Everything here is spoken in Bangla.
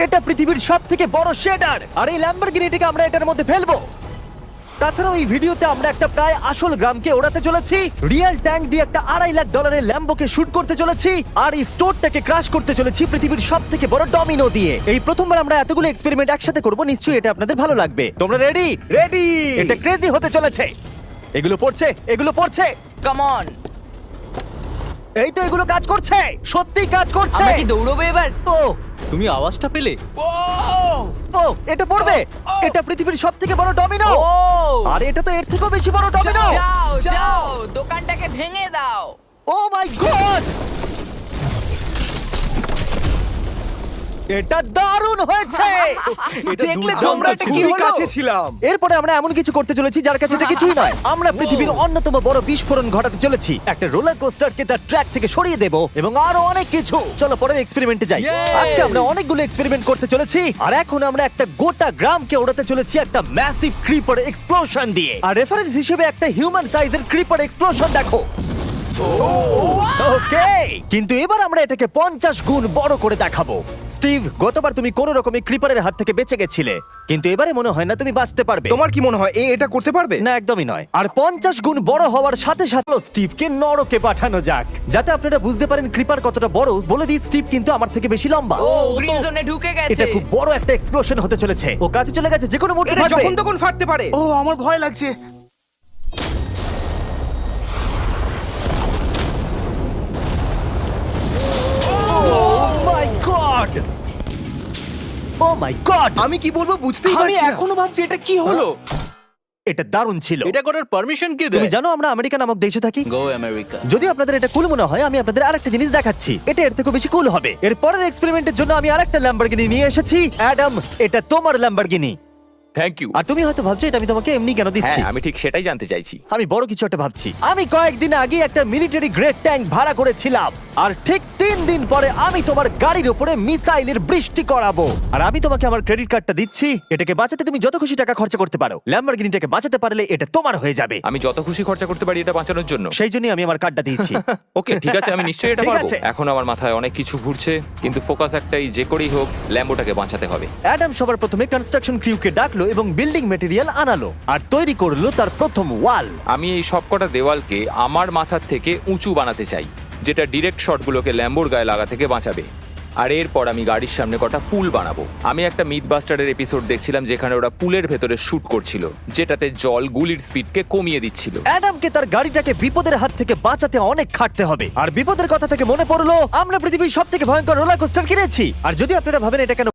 এটা পৃথিবীর সবথেকে বড় শেডার, আর এই ল্যাম্বরগিনিটাকে আমরা এটার মধ্যে ফেলবো। তাছাড়াও এই ভিডিওতে আমরা একটা প্রায় আসল গ্রামকে ওড়াতে চলেছি, রিয়েল ট্যাঙ্ক দিয়ে একটা $2.5 লাখ ল্যাম্বোকে শুট করতে চলেছি, আর এই স্টোরটাকে ক্রাশ করতে চলেছি পৃথিবীর সবথেকে বড় ডমিনো দিয়ে। এই প্রথমবার আমরা এতগুলো এক্সপেরিমেন্ট একসাথে করব, নিশ্চয়ই এটা আপনাদের ভালো লাগবে। তোমরা রেডি? রেডি। এটা ক্রেজি হতে চলেছে। এগুলো পড়ছে, এগুলো পড়ছে। Come on. এই তো এগুলো কাজ করছে, সত্যি কাজ করছে। আমরা কি দৌড়বো এবার? ও তুমি আওয়াজটা পেলে? ও এটা পড়বে। এটা পৃথিবীর সবথেকে বড় ডমিনো, ও আর এটা তো এর থেকেও বেশি বড় ডমিনো। যাও যাও দোকানটাকে ভেঙে দাও। ও মাই গড, এটা দারুণ হয়েছে। দেখলে দুর্দান্ত তোমরা এটা ছিল। কি কাছে ছিলাম। এরপরে আমরা এমন কিছু করতে চলেছি যার কাছে এটা কিছুই নয়। আমরা পৃথিবীর অন্যতম বড় বিস্ফোরণ ঘটাতে চলেছি, একটা রোলার কোস্টারকে তার ট্র্যাক থেকে সরিয়ে দেব, এবং আরো অনেক কিছু। চলো পরের এক্সপেরিমেন্টে যাই। Yay! আজকে আমরা অনেকগুলো এক্সপেরিমেন্ট করতে চলেছি, আর এখন আমরা একটা গোটা গ্রামকে ওড়াতে চলেছি একটা ম্যাসিভ ক্রিপার এক্সপ্লোশন দিয়ে। আর রেফারেন্স হিসেবে একটা হিউম্যান সাইজের ক্রিপার এক্সপ্লোশন দেখো। ওকে, কিন্তু এবার আমরা এটাকে 50 গুণ বড় করে দেখাবো। স্টিভ, গতবার তুমি কোন রকমে ক্রিপারের হাত থেকে বেঁচে গেছিলে, কিন্তু এবারে মনে হয় না তুমি বাঁচতে পারবে। তোমার কি মনে হয় এটা করতে পারবে? না, একদমই নয়। আর 50 গুণ বড় হওয়ার সাথে সাথে স্টিভকে নরকে পাঠানো যাক, যাতে আপনারা বুঝতে পারেন ক্রিপার কতটা বড়। বলে দিই, স্টিভ কিন্তু আমার থেকে বেশি লম্বা। ও গ্রিন জোনে ঢুকে গেছে। এটা খুব বড় একটা এক্সপ্লোশন হতে চলেছে। ও কাছে চলে গেছে, যে কোনো মুহূর্তে এটা ফাটবে। যখন তখন ফাটতে পারে। ও আমার ভয় লাগছে। Oh my God! Oh my God! আমি কি বলবো বুঝতেই আমি পারছি না। এখনো ভাবছি এটা কি হলো। এটা দারুণ ছিল। এটা করার পারমিশন কে তুমি দেয়? জানো আমরা আমেরিকা নামক দেশে থাকি। গো আমেরিকা। যদি আপনাদের এটা কুল মনে হয়, আমি আপনাদের আরেকটা জিনিস দেখাচ্ছি, এটা এর থেকে বেশি কুল হবে। এর পরের এক্সপেরিমেন্টের জন্য আমি আরেকটা ল্যাম্বরগিনি নিয়ে এসেছি। অ্যাডাম, এটা তোমার ল্যাম্বরগিনি। Thank you. আর তুমি হয়তো ভাবছো এটা আমি তোমাকে এমনি কেন দিচ্ছি। হ্যাঁ, আমি ঠিক সেটাই জানতে চাইছি। আমি বড় কিছু একটা ভাবছি। আমি কয়েকদিন আগে একটা মিলিটারি গ্রেড ট্যাঙ্ক ভাড়া করেছিলাম, আর ঠিক 3 দিন পরে আমি তোমার গাড়ির উপরে মিসাইলের বৃষ্টি করাবো। আর আমি তোমাকে আমার ক্রেডিট কার্ডটা দিচ্ছি, এটাকে বাঁচাতে তুমি যত খুশি টাকা খরচা করতে পারো। ল্যাম্বরগিনিটাকে বাঁচাতে পারলে এটা তোমার হয়ে যাবে। আমি যত খুশি খরচা করতে পারি এটা বাঁচানোর জন্য। সেই জন্যই আমি আমার কার্ডটা দিয়েছি। ওকে, ঠিক আছে, আমি নিশ্চয়ই এটা ঠিক পারবো। আছে। এখন আমার মাথায় অনেক কিছু ঘুরছে, কিন্তু ফোকাস একটাই, যে করেই হোক ল্যাম্বোটাকে বাঁচাতে হবে। অ্যাডাম সবার প্রথমে কনস্ট্রাকশন ক্রিউকে ডাকলো এবং বিল্ডিং মেটেরিয়াল আনালো, আর তৈরি করলো তার প্রথম ওয়াল। আমি এই সবকটা দেওয়ালকে আমার মাথার থেকে উঁচু বানাতে চাই, যেটা ডিরেক্ট শটগুলোকে ল্যাম্বোর গায়ে লাগা থেকে বাঁচাবে। আর এরপর আমি গাড়ির সামনে কটা পুল বানাবো। আমি একটা মিথবাস্টারের এপিসোড দেখছিলাম যেখানে ওরা পুলের ভেতরে শুট করছিল, যেটাতে জল গুলির স্পিডকে কমিয়ে দিচ্ছিল। অ্যাডামকে তার গাড়িটাকে বিপদের হাত থেকে বাঁচাতে অনেক খাটতে হবে। আর বিপদের কথা থেকে মনে পড়লো আমরা পৃথিবীর সবথেকে ভয়ঙ্কর রোলার কোস্টার কিনেছি। আর যদি আপনারা ভাবেন এটা কেন